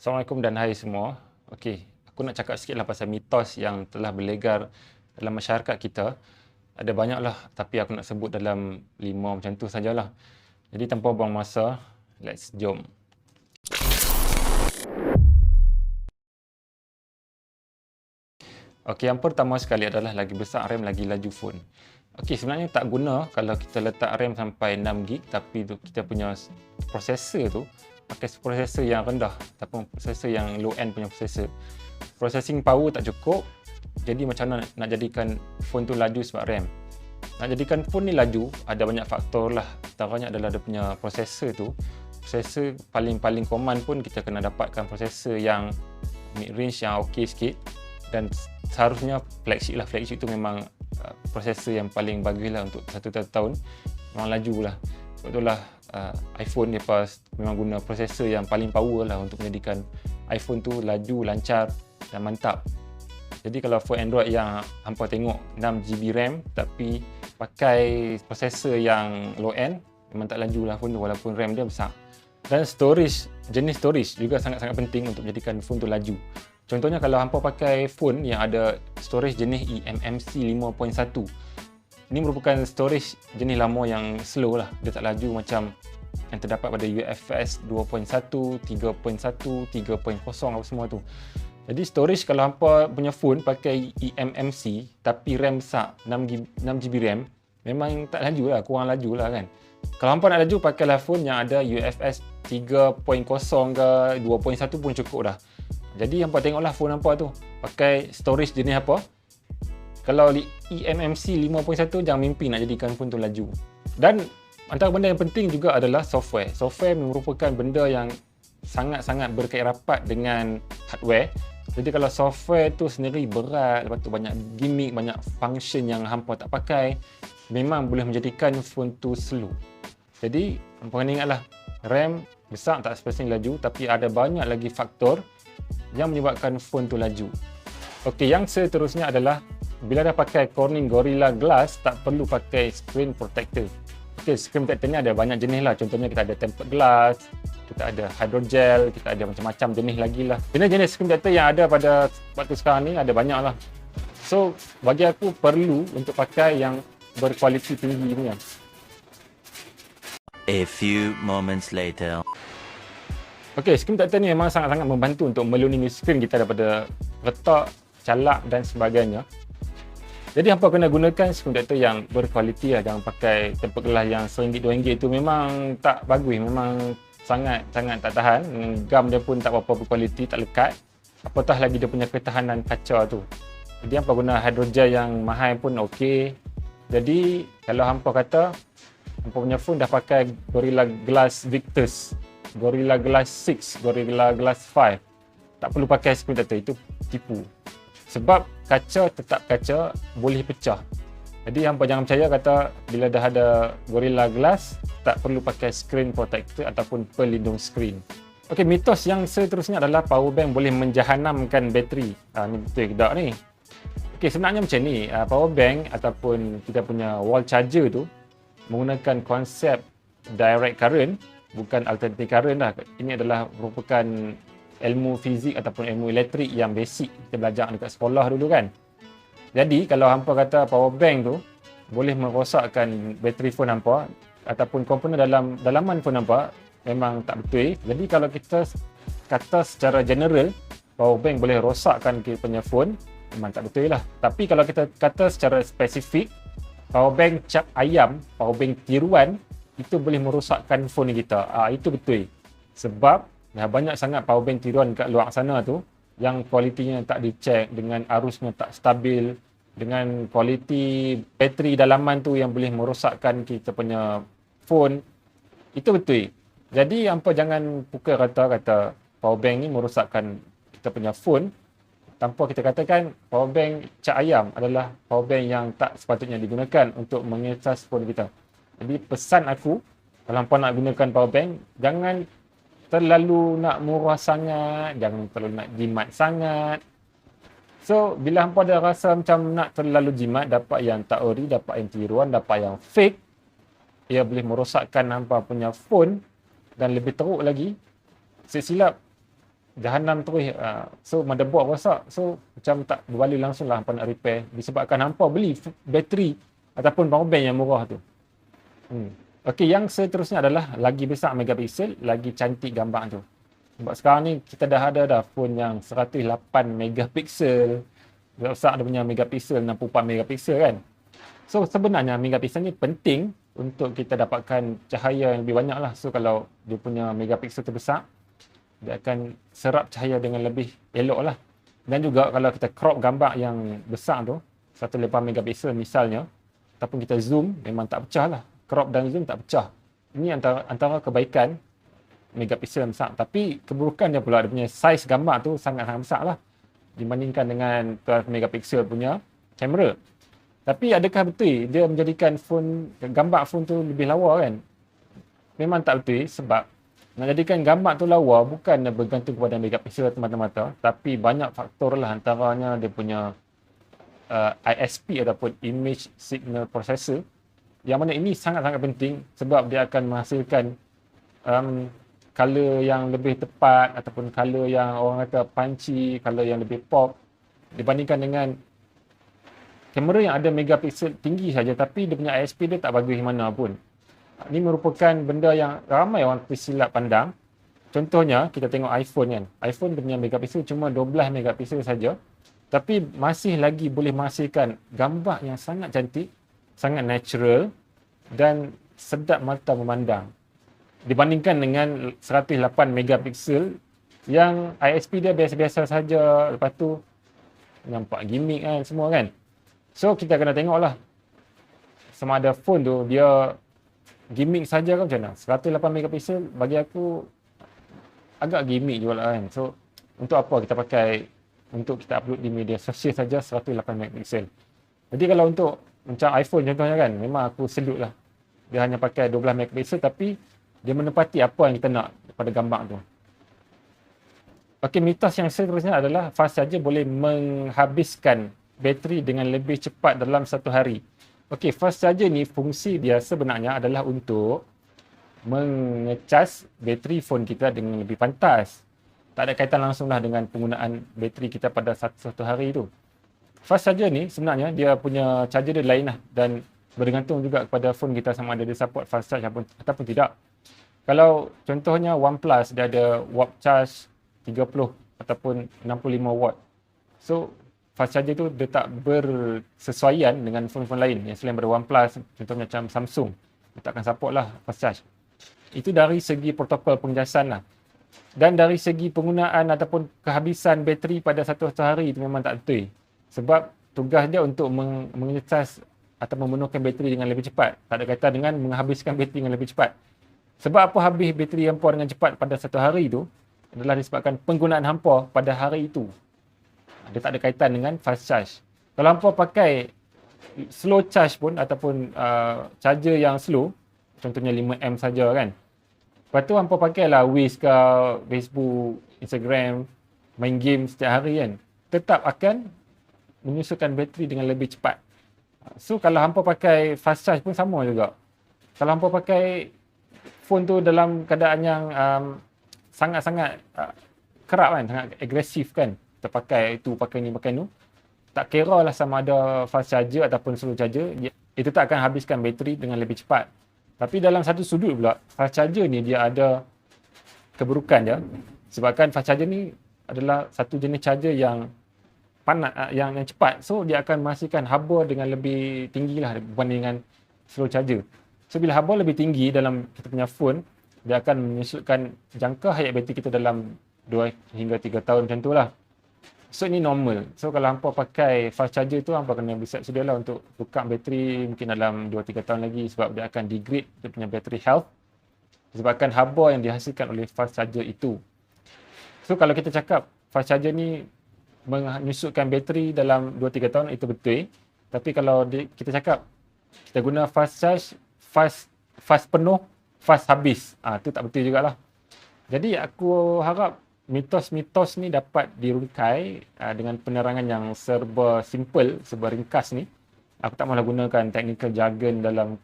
Assalamualaikum dan hai semua. Okey, aku nak cakap sikitlah pasal mitos yang telah berlegar dalam masyarakat kita. Ada banyaklah, tapi aku nak sebut dalam 5 macam tu sajalah. Jadi tanpa buang masa, jom. Okey, yang pertama sekali adalah lagi besar RAM, lagi laju phone. Okey, sebenarnya tak guna kalau kita letak RAM sampai 6GB tapi kita punya prosesor tu pakai prosesor yang rendah ataupun prosesor yang low end punya prosesor. Processing power tak cukup. Jadi macam mana nak jadikan phone tu laju sebab RAM? Nak jadikan phone ni laju, ada banyak faktor lah. Antaranya adalah dia punya prosesor tu. Prosesor paling common pun kita kena dapatkan prosesor yang mid range yang okey sikit, dan seharusnya flagship lah. Flagship tu memang prosesor yang paling bagus lah untuk satu tahun. Memang laju lah. Sebab itulah iPhone dia memang guna prosesor yang paling power lah untuk menjadikan iPhone tu laju, lancar dan mantap. Jadi kalau phone Android yang hampa tengok 6GB RAM tapi pakai prosesor yang low end, memang tak laju lah phone tu walaupun RAM dia besar. Dan jenis storage juga sangat-sangat penting untuk menjadikan phone tu laju. Contohnya kalau hampa pakai phone yang ada storage jenis eMMC 5.1. Ini merupakan storage jenis lama yang slow lah. Dia tak laju macam yang terdapat pada UFS 2.1, 3.1, 3.0 apa semua tu. Jadi storage kalau hampa punya phone pakai eMMC tapi RAM besar 6GB RAM, memang tak laju lah, kurang laju lah kan. Kalau hampa nak laju, pakailah phone yang ada UFS 3.0 ke 2.1 pun cukup dah. Jadi hampa tengoklah phone hampa tu pakai storage jenis apa. Kalau eMMC 5.1, jangan mimpi nak jadikan phone tu laju. Dan antara benda yang penting juga adalah software. Software merupakan benda yang sangat-sangat berkait rapat dengan hardware. Jadi kalau software tu sendiri berat, lepas tu banyak gimmick, banyak function yang hampa tak pakai, memang boleh menjadikan phone tu slow. Jadi hampa kena ingatlah, RAM besar tak sepatutnya laju, tapi ada banyak lagi faktor yang menyebabkan phone tu laju. Okey, yang seterusnya adalah bila dah pakai Corning Gorilla Glass, tak perlu pakai screen protector. Okey, screen protector ni ada banyak jenis lah. Contohnya kita ada tempered glass, kita ada hydrogel, kita ada macam-macam jenis lagi lah. Jenis-jenis screen protector yang ada pada waktu sekarang ni ada banyak lah. So, bagi aku perlu untuk pakai yang berkualiti tinggi ni. A few moments later. Okey, screen protector ni memang sangat-sangat membantu untuk melindungi skrin kita daripada retak, calak dan sebagainya. Jadi hampa kena gunakan screen protector yang berkualiti lah. Jangan pakai tempered glass yang RM1, RM2 tu memang tak bagus, memang sangat-sangat tak tahan. Gam dia pun tak berapa berkualiti, tak lekat. Apatah lagi dia punya ketahanan kaca tu. Jadi hampa guna hydrogel yang mahal pun okey. Jadi kalau hampa kata hampa punya phone dah pakai Gorilla Glass Victus, Gorilla Glass 6, Gorilla Glass 5, tak perlu pakai screen protector, itu tipu. Sebab kaca tetap kaca, boleh pecah. Jadi hampa jangan percaya kata bila dah ada Gorilla Glass tak perlu pakai screen protector ataupun pelindung skrin. Okey, mitos yang seterusnya adalah power bank boleh menjahanamkan bateri. Ni betul ke tak ni? Okey, sebenarnya macam ni, power bank ataupun kita punya wall charger tu menggunakan konsep direct current, bukan alternating current lah. Ini adalah merupakan ilmu fizik ataupun ilmu elektrik yang basic kita belajar dekat sekolah dulu kan. Jadi kalau hampa kata power bank tu boleh merosakkan bateri phone hampa ataupun komponen dalam dalaman phone hampa, memang tak betul. Jadi kalau kita kata secara general power bank boleh rosakkan kita punya phone, memang tak betul lah. Tapi kalau kita kata secara spesifik, power bank cap ayam, power bank tiruan, itu boleh merosakkan phone kita. Itu betul. Sebab dah banyak sangat power bank tiruan kat luar sana tu yang kualitinya tak dicek, dengan arusnya tak stabil, dengan kualiti bateri dalaman tu yang boleh merosakkan kita punya phone. Itu betul. Jadi hampa jangan pukul rata kata power bank ni merosakkan kita punya phone tanpa kita katakan power bank cap ayam adalah power bank yang tak sepatutnya digunakan untuk mengecas phone kita. Jadi pesan aku, kalau hampa nak gunakan power bank, jangan terlalu nak murah sangat, jangan terlalu nak jimat sangat. So, bila hampa dah rasa macam nak terlalu jimat, dapat yang tak ori, dapat yang tiruan, dapat yang fake, ia boleh merosakkan hampa punya phone. Dan lebih teruk lagi, silap jahanam terus. So motherboard rosak. So macam tak berbaloi langsung lah hampa nak repair. Disebabkan hampa beli bateri ataupun power bank yang murah tu. Okey, yang seterusnya adalah lagi besar megapiksel, lagi cantik gambar tu. Sebab sekarang ni kita dah ada dah phone yang 108 megapiksel. Besar dia punya megapiksel 64 megapiksel kan. So sebenarnya megapiksel ni penting untuk kita dapatkan cahaya yang lebih banyak lah. So kalau dia punya megapiksel tu besar, dia akan serap cahaya dengan lebih elok lah. Dan juga kalau kita crop gambar yang besar tu, 108 megapiksel misalnya, ataupun kita zoom, memang tak pecah lah. Crop dan zoom tak pecah. Ini antara kebaikan megapiksel besar. Tapi keburukannya pula dia punya saiz gambar tu sangat-sangat besar lah dibandingkan dengan 12 megapiksel punya kamera. Tapi adakah betul dia menjadikan gambar phone tu lebih lawa kan? Memang tak betul, sebab nak jadikan gambar tu lawa bukan bergantung kepada megapiksel semata-mata, tapi banyak faktor lah, antaranya dia punya ISP ataupun Image Signal Processor, yang mana ini sangat-sangat penting sebab dia akan menghasilkan color yang lebih tepat ataupun color yang orang kata punchy, color yang lebih pop dibandingkan dengan kamera yang ada megapiksel tinggi saja tapi dia punya ISP dia tak bagus mana pun. Ini merupakan benda yang ramai orang tersilap pandang. Contohnya kita tengok iPhone kan. iPhone dia punya megapiksel cuma 12 megapiksel saja, tapi masih lagi boleh menghasilkan gambar yang sangat cantik, sangat natural dan sedap mata memandang. Dibandingkan dengan 108 megapiksel yang ISP dia biasa-biasa saja, lepas tu nampak gimmick kan semua kan. So kita kena tengoklah sama ada phone tu dia gimmick saja kan macam mana. 108 megapiksel bagi aku agak gimmick juga lah kan. So untuk apa kita pakai untuk kita upload di media sosial saja 108 megapiksel. Jadi kalau untuk macam iPhone contohnya kan, memang aku salute lah. Dia hanya pakai 12 megapiksel tapi dia menepati apa yang kita nak pada gambar tu. Okey, mitos yang seterusnya adalah fast charger boleh menghabiskan bateri dengan lebih cepat dalam satu hari. Okey, fast charger ni fungsi dia sebenarnya adalah untuk mengecas bateri phone kita dengan lebih pantas. Tak ada kaitan langsung lah dengan penggunaan bateri kita pada satu hari tu. Fast charger ni sebenarnya dia punya charger dia lain lah dan bergantung juga kepada phone kita sama ada dia support fast charge ataupun tidak. Kalau contohnya OnePlus dia ada watt charge 30 ataupun 65 watt. So fast charger tu dia tak bersesuaian dengan phone-phone lain yang selain daripada OnePlus, contohnya macam Samsung. Dia takkan support lah fast charge. Itu dari segi protokol pengecasan lah. Dan dari segi penggunaan ataupun kehabisan bateri pada satu hari itu memang tak betul. Sebab tugas dia untuk mengecas atau memenuhkan bateri dengan lebih cepat. Tak ada kaitan dengan menghabiskan bateri dengan lebih cepat. Sebab apa habis bateri hampa dengan cepat pada satu hari itu adalah disebabkan penggunaan hampa pada hari itu. Dia tak ada kaitan dengan fast charge. Kalau hampa pakai slow charge pun ataupun charger yang slow, contohnya 5 ampere saja kan. Lepas tu hampa pakailah Wiz ke Facebook, Instagram, main game setiap hari kan. Tetap akan menyusukan bateri dengan lebih cepat. So kalau hampa pakai fast charge pun sama juga. Kalau hampa pakai phone tu dalam keadaan yang sangat-sangat kerap kan, sangat agresif kan. Kita pakai itu, pakai ni, pakai tu. Tak kira lah sama ada fast charger ataupun slow charger, itu tak akan habiskan bateri dengan lebih cepat. Tapi dalam satu sudut pula, fast charger ni dia ada keburukan dia. Sebabkan fast charger ni adalah satu jenis charger yang panas, yang cepat. So dia akan menghasilkan haba dengan lebih tinggi lah berbanding dengan slow charger. So bila haba lebih tinggi dalam kita punya phone, dia akan menyusutkan jangka hayat bateri kita dalam 2 hingga 3 tahun macam tu lah. So ini normal. So kalau hampa pakai fast charger tu, hampa kena bersiap sedia lah untuk tukar bateri mungkin dalam 2-3 tahun lagi sebab dia akan degrade dia punya battery health disebabkan haba yang dihasilkan oleh fast charger itu. So kalau kita cakap fast charger ni menyusutkan bateri dalam 2-3 tahun, itu betul. Tapi kalau kita cakap kita guna fast charge, fast penuh, fast habis, tu tak betul jugalah. Jadi aku harap mitos-mitos ni dapat dirungkai dengan penerangan yang serba simple, serba ringkas ni. Aku tak malah gunakan technical jargon dalam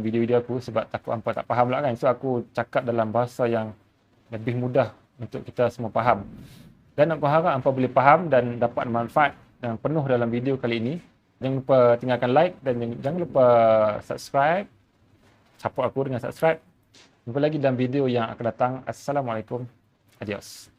video-video aku sebab takut hampa tak faham lah kan. So aku cakap dalam bahasa yang lebih mudah untuk kita semua faham. Dan aku harap hangpa boleh faham dan dapat manfaat yang penuh dalam video kali ini. Jangan lupa tinggalkan like dan jangan lupa subscribe. Support aku dengan subscribe. Jumpa lagi dalam video yang akan datang. Assalamualaikum. Adios.